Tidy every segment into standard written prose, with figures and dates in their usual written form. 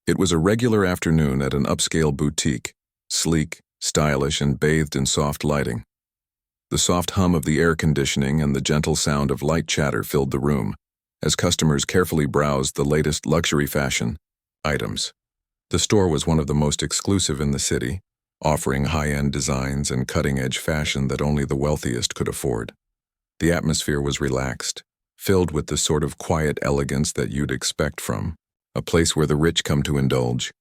It was a regular afternoon at an upscale boutique, sleek, stylish, and bathed in soft lighting. The soft hum of the air conditioning and the gentle sound of light chatter filled the room, as customers carefully browsed the latest luxury fashion items. The store was one of the most exclusive in the city, offering high-end designs and cutting-edge fashion that only the wealthiest could afford. The atmosphere was relaxed, filled with the sort of quiet elegance that you'd expect from a place where the rich come to indulge.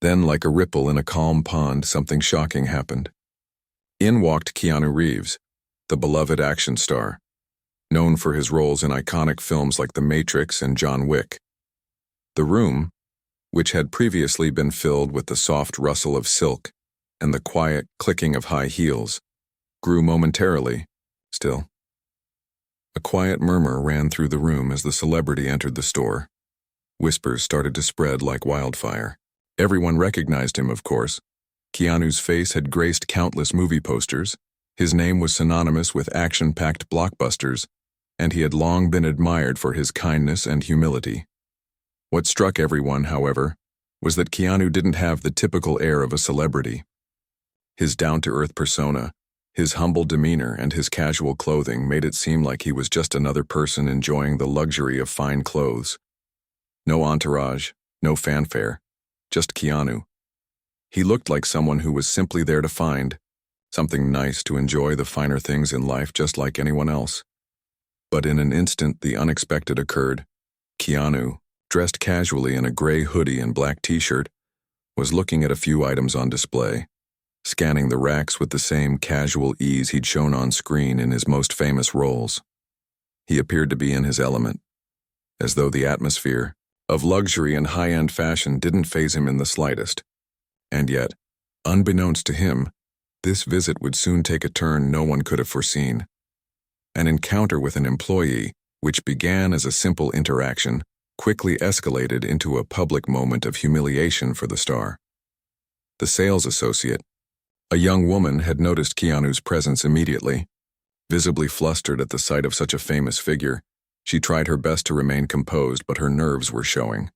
Then, like a ripple in a calm pond, something shocking happened. In walked Keanu Reeves, the beloved action star, known for his roles in iconic films like The Matrix and John Wick. The room, which had previously been filled with the soft rustle of silk and the quiet clicking of high heels, grew momentarily still. A quiet murmur ran through the room as the celebrity entered the store. Whispers started to spread like wildfire. Everyone recognized him, of course. Keanu's face had graced countless movie posters, his name was synonymous with action-packed blockbusters, and he had long been admired for his kindness and humility. What struck everyone, however, was that Keanu didn't have the typical air of a celebrity. His down-to-earth persona, his humble demeanor, and his casual clothing made it seem like he was just another person enjoying the luxury of fine clothes. No entourage, no fanfare, just Keanu. He looked like someone who was simply there to find something nice, to enjoy the finer things in life just like anyone else. But in an instant, the unexpected occurred. Keanu, dressed casually in a gray hoodie and black t-shirt, was looking at a few items on display, scanning the racks with the same casual ease he'd shown on screen in his most famous roles. He appeared to be in his element, as though the atmosphere of luxury and high-end fashion didn't faze him in the slightest. And yet, unbeknownst to him, this visit would soon take a turn no one could have foreseen. An encounter with an employee, which began as a simple interaction, quickly escalated into a public moment of humiliation for the star. The sales associate, a young woman, had noticed Keanu's presence immediately. Visibly flustered at the sight of such a famous figure, she tried her best to remain composed, but her nerves were showing.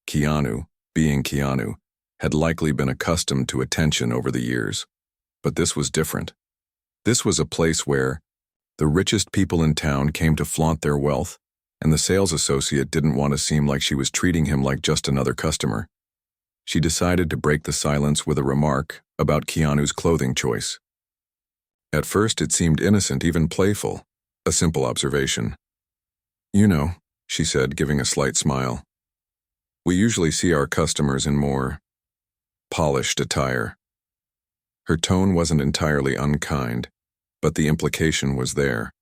Keanu, being Keanu, had likely been accustomed to attention over the years. But this was different. This was a place where the richest people in town came to flaunt their wealth, and the sales associate didn't want to seem like she was treating him like just another customer. She decided to break the silence with a remark about Keanu's clothing choice. At first it seemed innocent, even playful, a simple observation. "You know," she said, giving a slight smile, "we usually see our customers in more polished attire." Her tone wasn't entirely unkind, but the implication was there.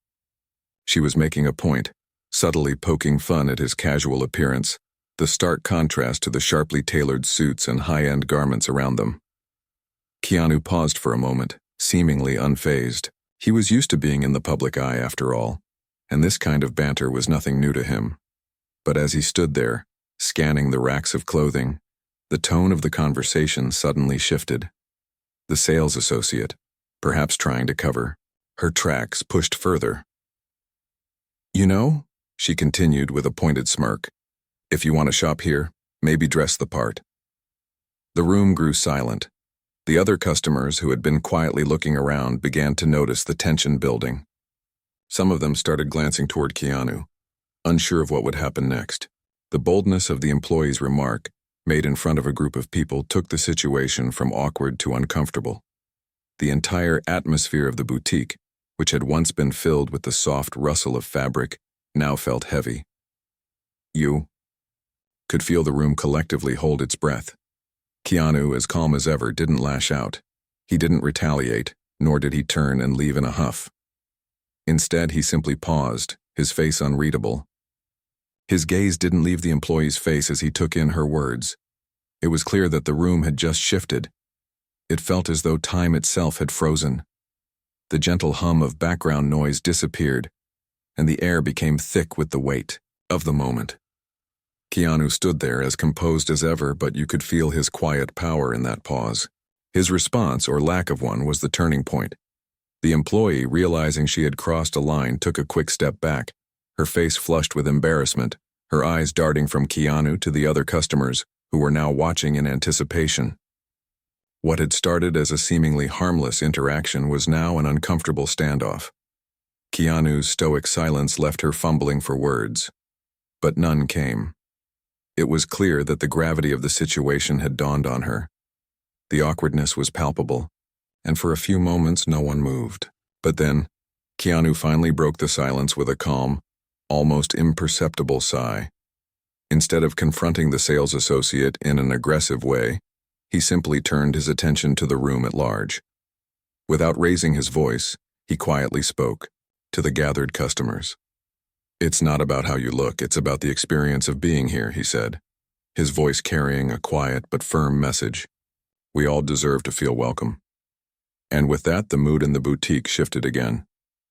She was making a point, subtly poking fun at his casual appearance, the stark contrast to the sharply tailored suits and high-end garments around them. Keanu paused for a moment, seemingly unfazed. He was used to being in the public eye, after all, and this kind of banter was nothing new to him. But as he stood there, scanning the racks of clothing, the tone of the conversation suddenly shifted. The sales associate, perhaps trying to cover her tracks, pushed further. "You know," she continued with a pointed smirk, "if you want to shop here, maybe dress the part." The room grew silent. The other customers, who had been quietly looking around, began to notice the tension building. Some of them started glancing toward Keanu, unsure of what would happen next. The boldness of the employee's remark, made in front of a group of people, took the situation from awkward to uncomfortable. The entire atmosphere of the boutique, which had once been filled with the soft rustle of fabric, now felt heavy. You could feel the room collectively hold its breath. Keanu, as calm as ever, didn't lash out. He didn't retaliate, nor did he turn and leave in a huff. Instead, he simply paused, his face unreadable. His gaze didn't leave the employee's face as he took in her words. It was clear that the room had just shifted. It felt as though time itself had frozen. The gentle hum of background noise disappeared, and the air became thick with the weight of the moment. Keanu stood there as composed as ever, but you could feel his quiet power in that pause. His response, or lack of one, was the turning point. The employee, realizing she had crossed a line, took a quick step back, her face flushed with embarrassment, her eyes darting from Keanu to the other customers, who were now watching in anticipation. What had started as a seemingly harmless interaction was now an uncomfortable standoff. Keanu's stoic silence left her fumbling for words, but none came. It was clear that the gravity of the situation had dawned on her. The awkwardness was palpable, and for a few moments no one moved. But then, Keanu finally broke the silence with a calm, almost imperceptible sigh. Instead of confronting the sales associate in an aggressive way, he simply turned his attention to the room at large. Without raising his voice, he quietly spoke to the gathered customers. "It's not about how you look, it's about the experience of being here," he said, his voice carrying a quiet but firm message. "We all deserve to feel welcome." And with that, the mood in the boutique shifted again.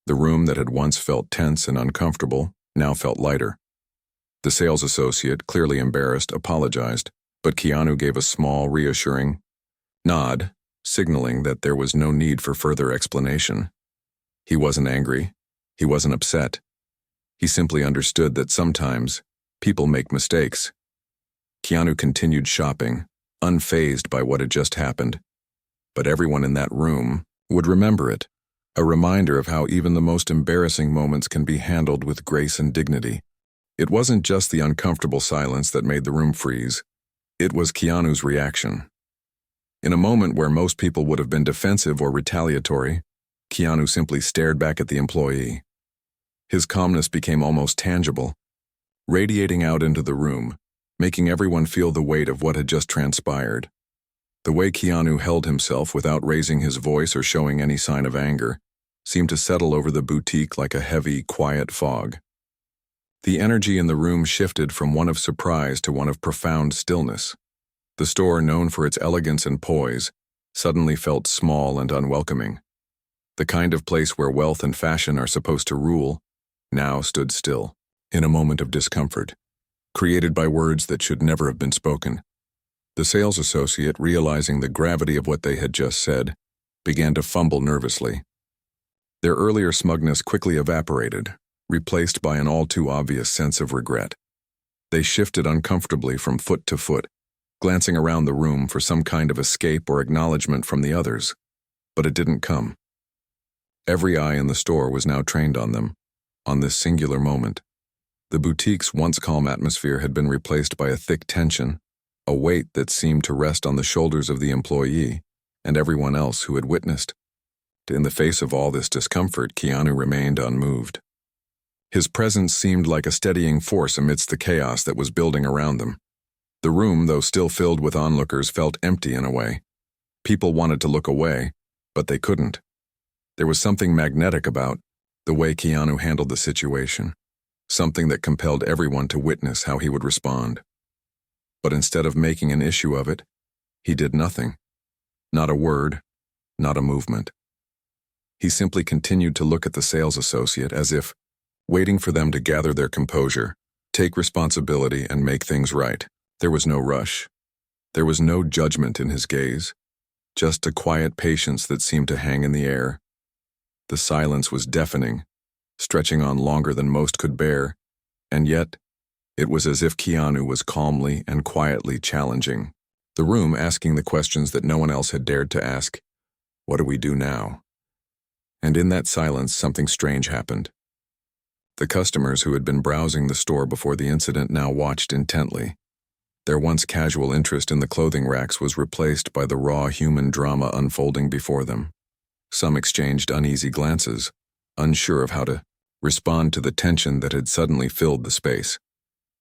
The room that had once felt tense and uncomfortable now felt lighter. The sales associate, clearly embarrassed, apologized, but Keanu gave a small, reassuring nod, signaling that there was no need for further explanation. He wasn't angry. He wasn't upset. He simply understood that sometimes people make mistakes. Keanu continued shopping, unfazed by what had just happened. But everyone in that room would remember it, a reminder of how even the most embarrassing moments can be handled with grace and dignity. It wasn't just the uncomfortable silence that made the room freeze. It was Keanu's reaction. In a moment where most people would have been defensive or retaliatory, Keanu simply stared back at the employee. His calmness became almost tangible, radiating out into the room, making everyone feel the weight of what had just transpired. The way Keanu held himself without raising his voice or showing any sign of anger seemed to settle over the boutique like a heavy, quiet fog. The energy in the room shifted from one of surprise to one of profound stillness. The store, known for its elegance and poise, suddenly felt small and unwelcoming. The kind of place where wealth and fashion are supposed to rule now stood still, in a moment of discomfort, created by words that should never have been spoken. The sales associate, realizing the gravity of what they had just said, began to fumble nervously. Their earlier smugness quickly evaporated, replaced by an all-too-obvious sense of regret. They shifted uncomfortably from foot to foot, glancing around the room for some kind of escape or acknowledgement from the others, but it didn't come. Every eye in the store was now trained on them, on this singular moment. The boutique's once calm atmosphere had been replaced by a thick tension, a weight that seemed to rest on the shoulders of the employee and everyone else who had witnessed. In the face of all this discomfort, Keanu remained unmoved. His presence seemed like a steadying force amidst the chaos that was building around them. The room, though still filled with onlookers, felt empty in a way. People wanted to look away, but they couldn't. There was something magnetic about the way Keanu handled the situation, something that compelled everyone to witness how he would respond. But instead of making an issue of it, he did nothing. Not a word, not a movement. He simply continued to look at the sales associate as if waiting for them to gather their composure, take responsibility, and make things right. There was no rush. There was no judgment in his gaze, just a quiet patience that seemed to hang in the air. The silence was deafening, stretching on longer than most could bear, and yet it was as if Keanu was calmly and quietly challenging the room, asking the questions that no one else had dared to ask. What do we do now? And in that silence, something strange happened. The customers who had been browsing the store before the incident now watched intently. Their once casual interest in the clothing racks was replaced by the raw human drama unfolding before them. Some exchanged uneasy glances, unsure of how to respond to the tension that had suddenly filled the space.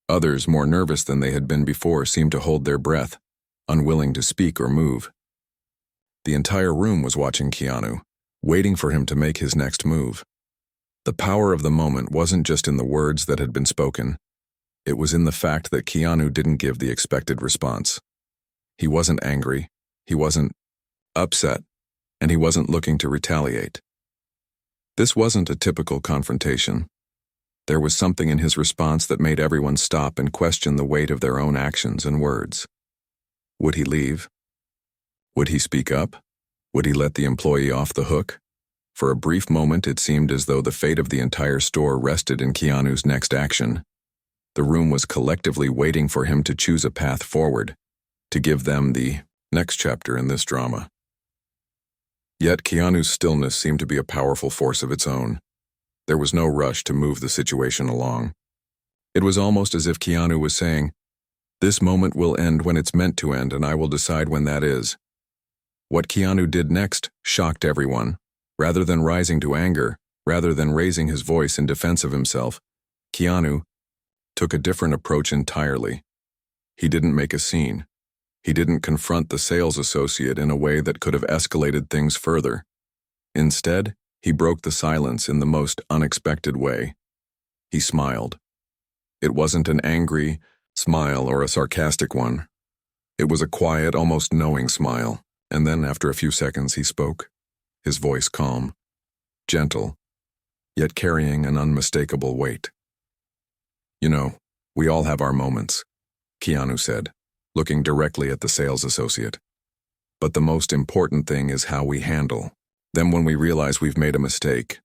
Others, more nervous than they had been before, seemed to hold their breath, unwilling to speak or move. The entire room was watching Keanu, waiting for him to make his next move. The power of the moment wasn't just in the words that had been spoken. It was in the fact that Keanu didn't give the expected response. He wasn't angry, he wasn't upset, and he wasn't looking to retaliate. This wasn't a typical confrontation. There was something in his response that made everyone stop and question the weight of their own actions and words. Would he leave? Would he speak up? Would he let the employee off the hook? For a brief moment, it seemed as though the fate of the entire store rested in Keanu's next action. The room was collectively waiting for him to choose a path forward, to give them the next chapter in this drama. Yet Keanu's stillness seemed to be a powerful force of its own. There was no rush to move the situation along. It was almost as if Keanu was saying, "This moment will end when it's meant to end, and I will decide when that is." What Keanu did next shocked everyone. Rather than rising to anger, rather than raising his voice in defense of himself, Keanu took a different approach entirely. He didn't make a scene. He didn't confront the sales associate in a way that could have escalated things further. Instead, he broke the silence in the most unexpected way. He smiled. It wasn't an angry smile or a sarcastic one. It was a quiet, almost knowing smile, and then after a few seconds he spoke, his voice calm, gentle, yet carrying an unmistakable weight. "You know, we all have our moments," Keanu said, looking directly at the sales associate. "But the most important thing is how we handle them when we realize we've made a mistake."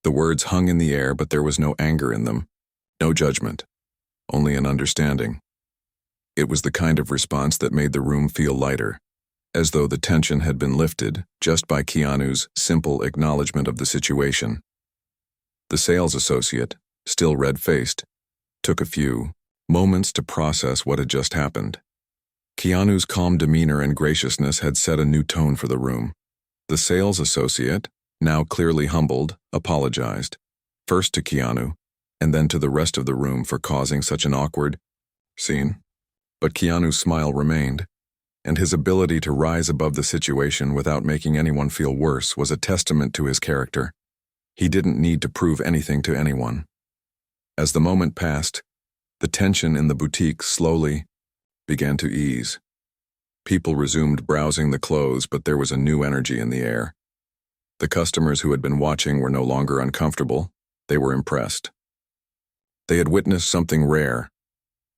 The words hung in the air, but there was no anger in them, no judgment, only an understanding. It was the kind of response that made the room feel lighter, as though the tension had been lifted just by Keanu's simple acknowledgement of the situation. The sales associate, still red-faced, took a few moments to process what had just happened. Keanu's calm demeanor and graciousness had set a new tone for the room. The sales associate, now clearly humbled, apologized, first to Keanu, and then to the rest of the room for causing such an awkward scene. But Keanu's smile remained, and his ability to rise above the situation without making anyone feel worse was a testament to his character. He didn't need to prove anything to anyone. As the moment passed, the tension in the boutique slowly began to ease. People resumed browsing the clothes, but there was a new energy in the air. The customers who had been watching were no longer uncomfortable, they were impressed. They had witnessed something rare,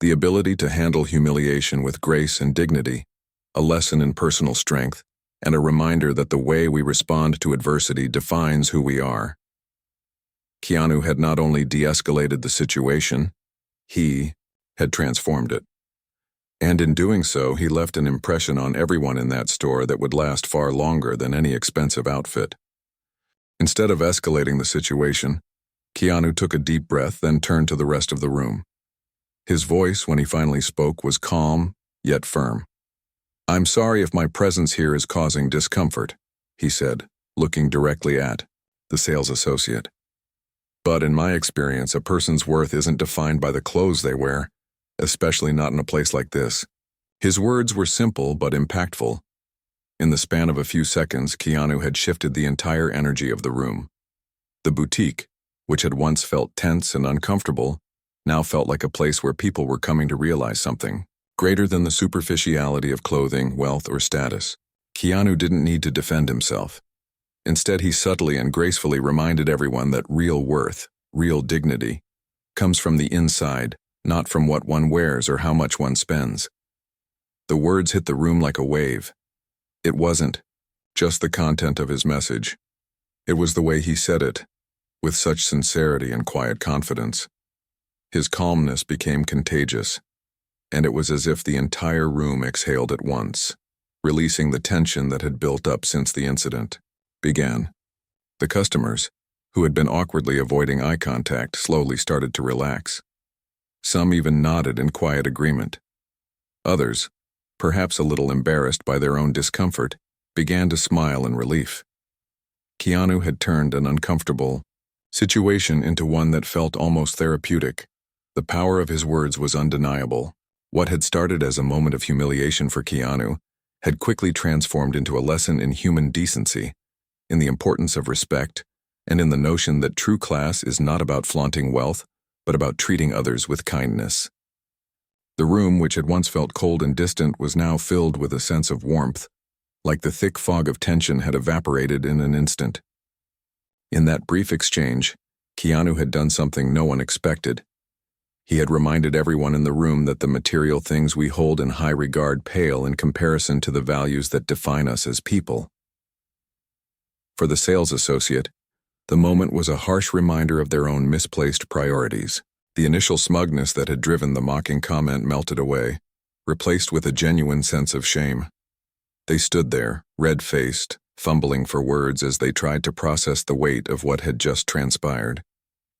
the ability to handle humiliation with grace and dignity, a lesson in personal strength, and a reminder that the way we respond to adversity defines who we are. Keanu had not only de-escalated the situation, he had transformed it. And in doing so, he left an impression on everyone in that store that would last far longer than any expensive outfit. Instead of escalating the situation, Keanu took a deep breath, then turned to the rest of the room. His voice, when he finally spoke, was calm, yet firm. "I'm sorry if my presence here is causing discomfort," he said, looking directly at the sales associate. "But in my experience, a person's worth isn't defined by the clothes they wear, especially not in a place like this." His words were simple but impactful. In the span of a few seconds, Keanu had shifted the entire energy of the room. The boutique, which had once felt tense and uncomfortable, now felt like a place where people were coming to realize something greater than the superficiality of clothing, wealth, or status. Keanu didn't need to defend himself. Instead, he subtly and gracefully reminded everyone that real worth, real dignity, comes from the inside, not from what one wears or how much one spends. The words hit the room like a wave. It wasn't just the content of his message. It was the way he said it, with such sincerity and quiet confidence. His calmness became contagious, and it was as if the entire room exhaled at once, releasing the tension that had built up since the incident began. The customers, who had been awkwardly avoiding eye contact, slowly started to relax. Some even nodded in quiet agreement. Others, perhaps a little embarrassed by their own discomfort, began to smile in relief. Keanu had turned an uncomfortable situation into one that felt almost therapeutic. The power of his words was undeniable. What had started as a moment of humiliation for Keanu had quickly transformed into a lesson in human decency, in the importance of respect, and in the notion that true class is not about flaunting wealth, but about treating others with kindness. The room, which had once felt cold and distant, was now filled with a sense of warmth, like the thick fog of tension had evaporated in an instant. In that brief exchange, Keanu had done something no one expected. He had reminded everyone in the room that the material things we hold in high regard pale in comparison to the values that define us as people. For the sales associate, the moment was a harsh reminder of their own misplaced priorities. The initial smugness that had driven the mocking comment melted away, replaced with a genuine sense of shame. They stood there, red-faced, fumbling for words as they tried to process the weight of what had just transpired.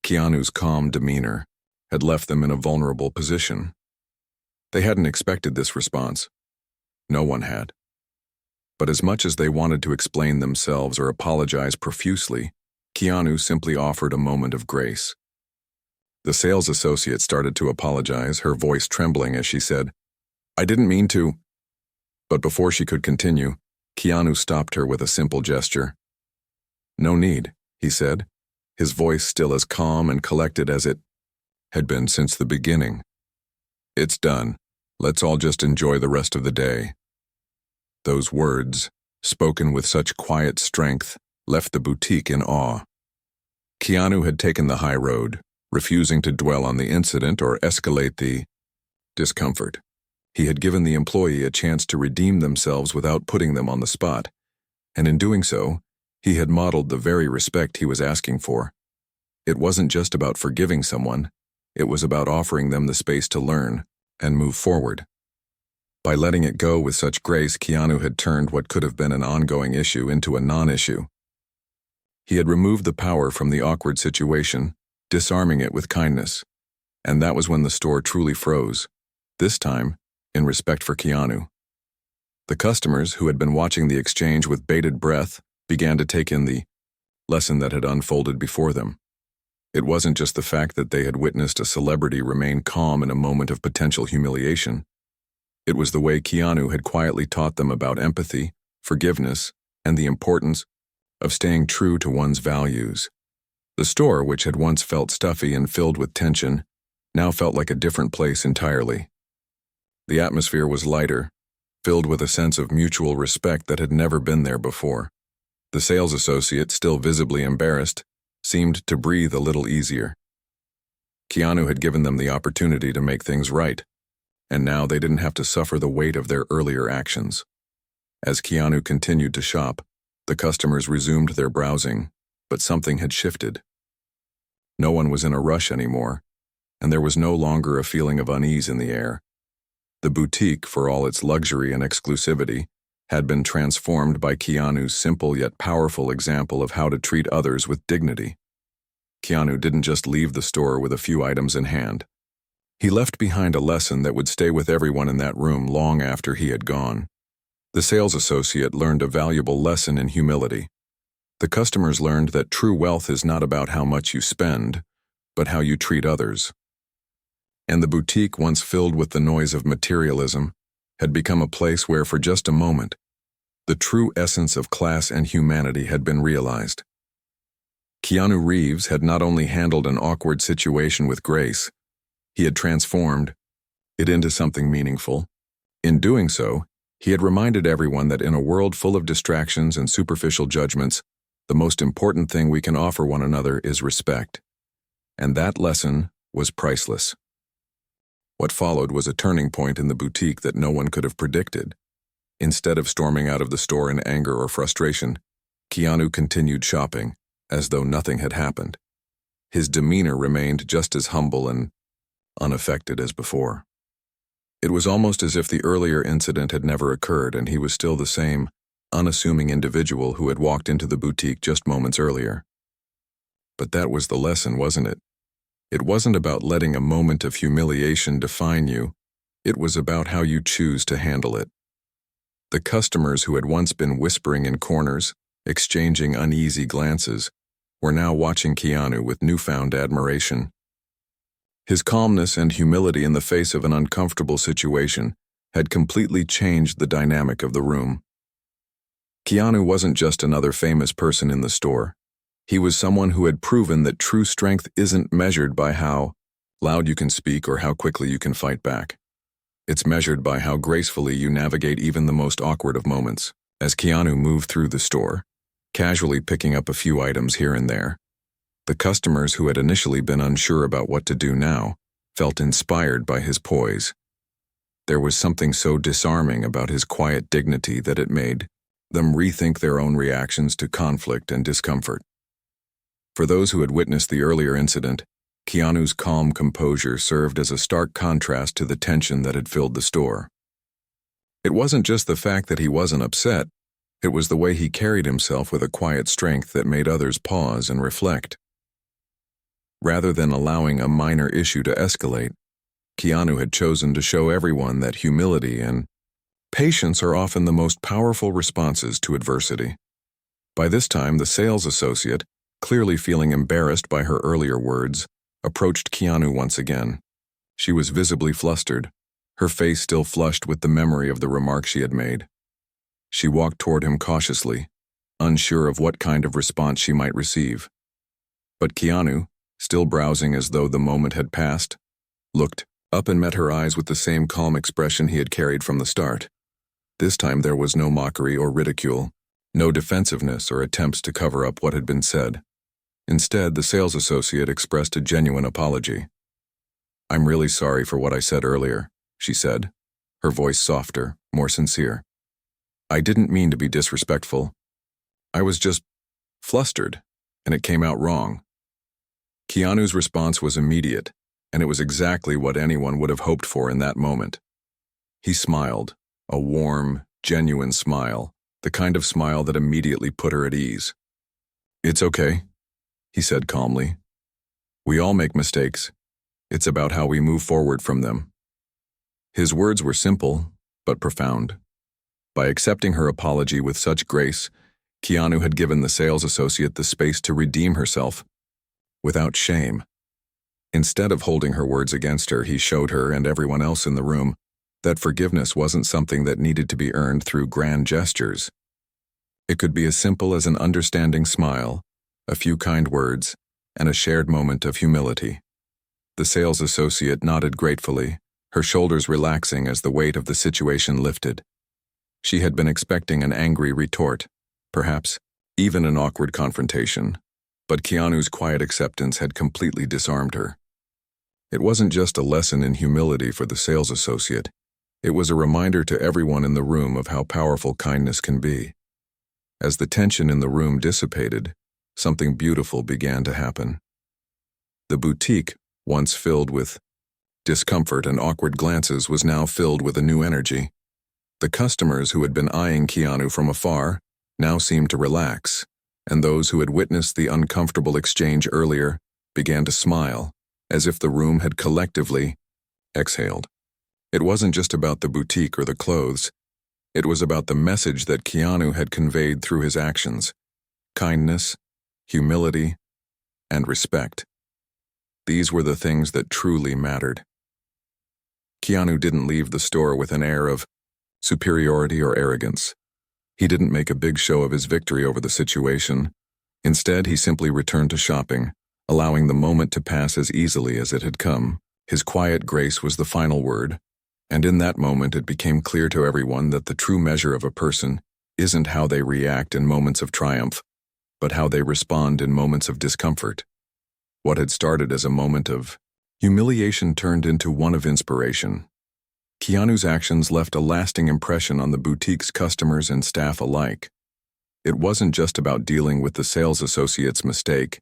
Keanu's calm demeanor had left them in a vulnerable position. They hadn't expected this response. No one had. But as much as they wanted to explain themselves or apologize profusely, Keanu simply offered a moment of grace. The sales associate started to apologize, her voice trembling as she said, "I didn't mean to." But before she could continue, Keanu stopped her with a simple gesture. "No need," he said, his voice still as calm and collected as it had been since the beginning. "It's done. Let's all just enjoy the rest of the day." Those words, spoken with such quiet strength, left the boutique in awe. Keanu had taken the high road, refusing to dwell on the incident or escalate the discomfort. He had given the employee a chance to redeem themselves without putting them on the spot, and in doing so, he had modeled the very respect he was asking for. It wasn't just about forgiving someone, it was about offering them the space to learn and move forward. By letting it go with such grace, Keanu had turned what could have been an ongoing issue into a non-issue. He had removed the power from the awkward situation, disarming it with kindness. And that was when the store truly froze, this time in respect for Keanu. The customers, who had been watching the exchange with bated breath, began to take in the lesson that had unfolded before them. It wasn't just the fact that they had witnessed a celebrity remain calm in a moment of potential humiliation. It was the way Keanu had quietly taught them about empathy, forgiveness, and the importance of staying true to one's values. The store, which had once felt stuffy and filled with tension, now felt like a different place entirely. The atmosphere was lighter, filled with a sense of mutual respect that had never been there before. The sales associate, still visibly embarrassed, seemed to breathe a little easier. Keanu had given them the opportunity to make things right, and now they didn't have to suffer the weight of their earlier actions. As Keanu continued to shop, the customers resumed their browsing, but something had shifted. No one was in a rush anymore, and there was no longer a feeling of unease in the air. The boutique, for all its luxury and exclusivity, had been transformed by Keanu's simple yet powerful example of how to treat others with dignity. Keanu didn't just leave the store with a few items in hand. He left behind a lesson that would stay with everyone in that room long after he had gone. The sales associate learned a valuable lesson in humility. The customers learned that true wealth is not about how much you spend, but how you treat others. And the boutique, once filled with the noise of materialism, had become a place where, for just a moment, the true essence of class and humanity had been realized. Keanu Reeves had not only handled an awkward situation with grace, he had transformed it into something meaningful. In doing so, he had reminded everyone that in a world full of distractions and superficial judgments, the most important thing we can offer one another is respect. And that lesson was priceless. What followed was a turning point in the boutique that no one could have predicted. Instead of storming out of the store in anger or frustration, Keanu continued shopping, as though nothing had happened. His demeanor remained just as humble and unaffected as before. It was almost as if the earlier incident had never occurred and he was still the same, unassuming individual who had walked into the boutique just moments earlier. But that was the lesson, wasn't it? It wasn't about letting a moment of humiliation define you. It was about how you choose to handle it. The customers who had once been whispering in corners, exchanging uneasy glances, were now watching Keanu with newfound admiration. His calmness and humility in the face of an uncomfortable situation had completely changed the dynamic of the room. Keanu wasn't just another famous person in the store. He was someone who had proven that true strength isn't measured by how loud you can speak or how quickly you can fight back. It's measured by how gracefully you navigate even the most awkward of moments. As Keanu moved through the store, casually picking up a few items here and there, the customers who had initially been unsure about what to do now felt inspired by his poise. There was something so disarming about his quiet dignity that it made them rethink their own reactions to conflict and discomfort. For those who had witnessed the earlier incident, Keanu's calm composure served as a stark contrast to the tension that had filled the store. It wasn't just the fact that he wasn't upset, it was the way he carried himself with a quiet strength that made others pause and reflect. Rather than allowing a minor issue to escalate, Keanu had chosen to show everyone that humility and patience are often the most powerful responses to adversity. By this time, the sales associate, clearly feeling embarrassed by her earlier words, approached Keanu once again. She was visibly flustered, her face still flushed with the memory of the remark she had made. She walked toward him cautiously, unsure of what kind of response she might receive. But Keanu, still browsing as though the moment had passed, looked up and met her eyes with the same calm expression he had carried from the start. This time there was no mockery or ridicule, no defensiveness or attempts to cover up what had been said. Instead, the sales associate expressed a genuine apology. "I'm really sorry for what I said earlier," she said, her voice softer, more sincere. "I didn't mean to be disrespectful. I was just flustered, and it came out wrong." Keanu's response was immediate, and it was exactly what anyone would have hoped for in that moment. He smiled, a warm, genuine smile, the kind of smile that immediately put her at ease. "It's okay," he said calmly. "We all make mistakes. It's about how we move forward from them." His words were simple, but profound. By accepting her apology with such grace, Keanu had given the sales associate the space to redeem herself, without shame. Instead of holding her words against her, he showed her and everyone else in the room that forgiveness wasn't something that needed to be earned through grand gestures. It could be as simple as an understanding smile, a few kind words, and a shared moment of humility. The sales associate nodded gratefully, her shoulders relaxing as the weight of the situation lifted. She had been expecting an angry retort, perhaps even an awkward confrontation, but Keanu's quiet acceptance had completely disarmed her. It wasn't just a lesson in humility for the sales associate, it was a reminder to everyone in the room of how powerful kindness can be. As the tension in the room dissipated, something beautiful began to happen. The boutique, once filled with discomfort and awkward glances, was now filled with a new energy. The customers who had been eyeing Keanu from afar now seemed to relax, and those who had witnessed the uncomfortable exchange earlier began to smile, as if the room had collectively exhaled. It wasn't just about the boutique or the clothes. It was about the message that Keanu had conveyed through his actions: kindness, humility, and respect. These were the things that truly mattered. Keanu didn't leave the store with an air of superiority or arrogance. He didn't make a big show of his victory over the situation. Instead, he simply returned to shopping, allowing the moment to pass as easily as it had come. His quiet grace was the final word, and in that moment it became clear to everyone that the true measure of a person isn't how they react in moments of triumph, but how they respond in moments of discomfort. What had started as a moment of humiliation turned into one of inspiration. Keanu's actions left a lasting impression on the boutique's customers and staff alike. It wasn't just about dealing with the sales associate's mistake.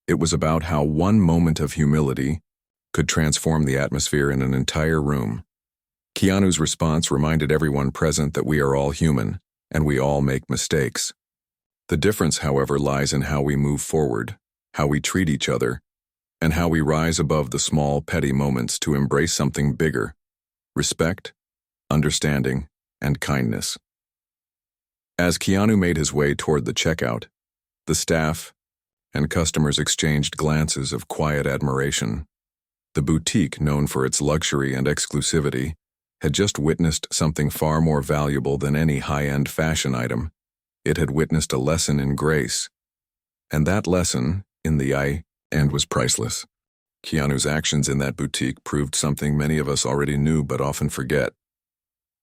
It was about how one moment of humility could transform the atmosphere in an entire room. Keanu's response reminded everyone present that we are all human, and we all make mistakes. The difference, however, lies in how we move forward, how we treat each other, and how we rise above the small, petty moments to embrace something bigger: respect, understanding, and kindness. As Keanu made his way toward the checkout, the staff and customers exchanged glances of quiet admiration. The boutique, known for its luxury and exclusivity, had just witnessed something far more valuable than any high-end fashion item. It had witnessed a lesson in grace. And that lesson, in the eye, and was priceless. Keanu's actions in that boutique proved something many of us already knew but often forget.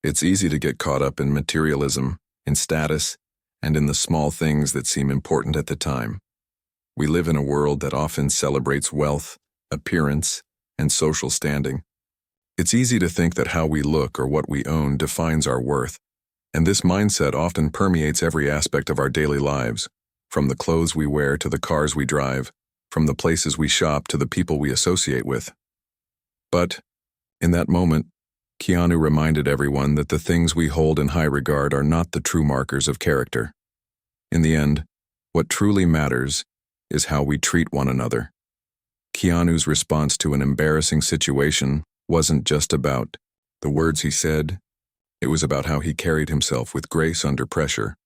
It's easy to get caught up in materialism, in status, and in the small things that seem important at the time. We live in a world that often celebrates wealth, appearance, and social standing. It's easy to think that how we look or what we own defines our worth, and this mindset often permeates every aspect of our daily lives, from the clothes we wear to the cars we drive, from the places we shop to the people we associate with. But, in that moment, Keanu reminded everyone that the things we hold in high regard are not the true markers of character. In the end, what truly matters is how we treat one another. Keanu's response to an embarrassing situation wasn't just about the words he said, it was about how he carried himself with grace under pressure.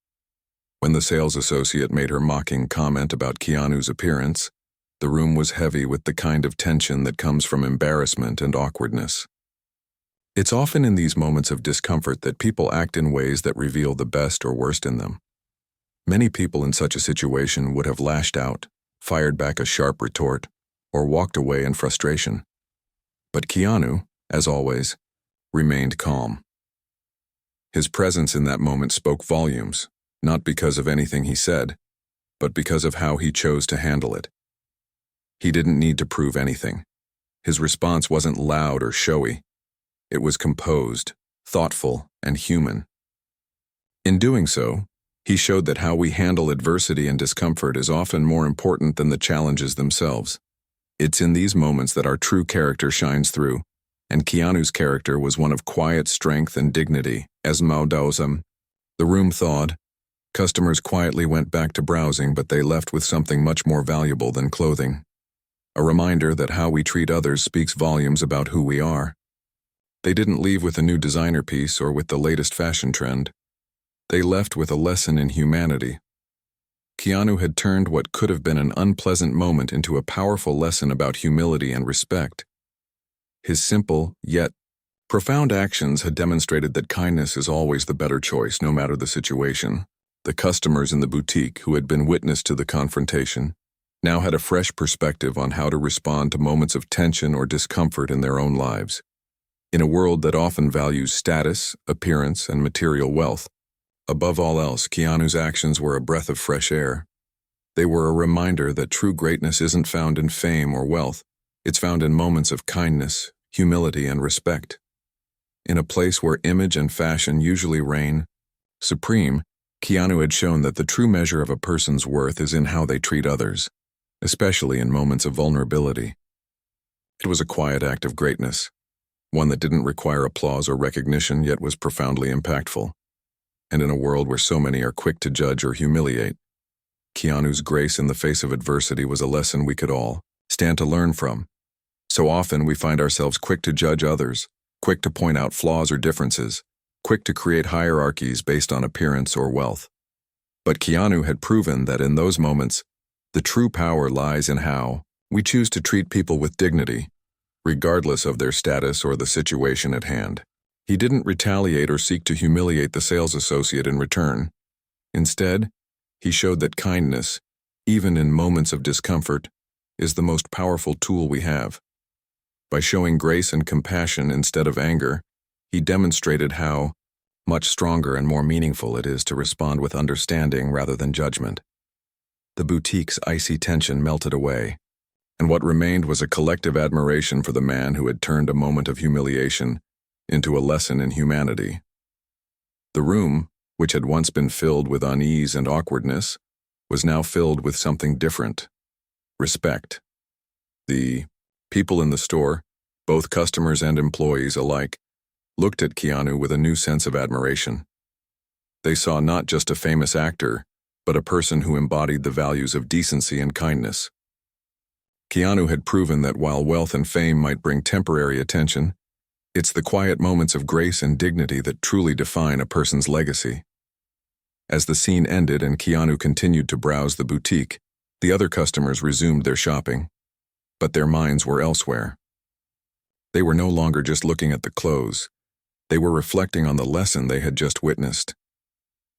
When the sales associate made her mocking comment about Keanu's appearance, the room was heavy with the kind of tension that comes from embarrassment and awkwardness. It's often in these moments of discomfort that people act in ways that reveal the best or worst in them. Many people in such a situation would have lashed out, fired back a sharp retort, or walked away in frustration. But Keanu, as always, remained calm. His presence in that moment spoke volumes, not because of anything he said, but because of how he chose to handle it. He didn't need to prove anything. His response wasn't loud or showy. It was composed, thoughtful, and human. In doing so, he showed that how we handle adversity and discomfort is often more important than the challenges themselves. It's in these moments that our true character shines through, and Keanu's character was one of quiet strength and dignity. As the room thawed. Customers quietly went back to browsing, but they left with something much more valuable than clothing. A reminder that how we treat others speaks volumes about who we are. They didn't leave with a new designer piece or with the latest fashion trend. They left with a lesson in humanity. Keanu had turned what could have been an unpleasant moment into a powerful lesson about humility and respect. His simple, yet profound actions had demonstrated that kindness is always the better choice, no matter the situation. The customers in the boutique who had been witness to the confrontation now had a fresh perspective on how to respond to moments of tension or discomfort in their own lives. In a world that often values status, appearance, and material wealth, above all else, Keanu's actions were a breath of fresh air. They were a reminder that true greatness isn't found in fame or wealth. It's found in moments of kindness, humility, and respect. In a place where image and fashion usually reign supreme, Keanu had shown that the true measure of a person's worth is in how they treat others, especially in moments of vulnerability. It was a quiet act of greatness, one that didn't require applause or recognition, yet was profoundly impactful. And in a world where so many are quick to judge or humiliate, Keanu's grace in the face of adversity was a lesson we could all stand to learn from. So often we find ourselves quick to judge others, quick to point out flaws or differences, quick to create hierarchies based on appearance or wealth. But Keanu had proven that in those moments, the true power lies in how we choose to treat people with dignity, regardless of their status or the situation at hand. He didn't retaliate or seek to humiliate the sales associate in return. Instead, he showed that kindness, even in moments of discomfort, is the most powerful tool we have. By showing grace and compassion instead of anger, he demonstrated how much stronger and more meaningful it is to respond with understanding rather than judgment. The boutique's icy tension melted away, and what remained was a collective admiration for the man who had turned a moment of humiliation into a lesson in humanity. The room, which had once been filled with unease and awkwardness, was now filled with something different: respect. The people in the store, both customers and employees alike, looked at Keanu with a new sense of admiration. They saw not just a famous actor, but a person who embodied the values of decency and kindness. Keanu had proven that while wealth and fame might bring temporary attention, it's the quiet moments of grace and dignity that truly define a person's legacy. As the scene ended and Keanu continued to browse the boutique, the other customers resumed their shopping, but their minds were elsewhere. They were no longer just looking at the clothes. They were reflecting on the lesson they had just witnessed.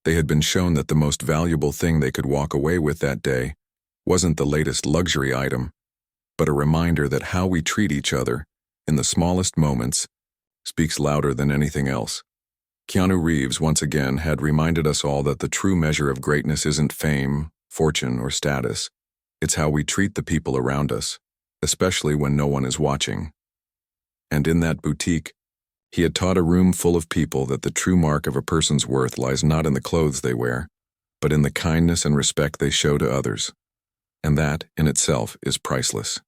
They had been shown that the most valuable thing they could walk away with that day wasn't the latest luxury item, but a reminder that how we treat each other, in the smallest moments, speaks louder than anything else. Keanu Reeves once again had reminded us all that the true measure of greatness isn't fame, fortune, or status. It's how we treat the people around us, especially when no one is watching. And in that boutique, he had taught a room full of people that the true mark of a person's worth lies not in the clothes they wear, but in the kindness and respect they show to others. And that, in itself, is priceless.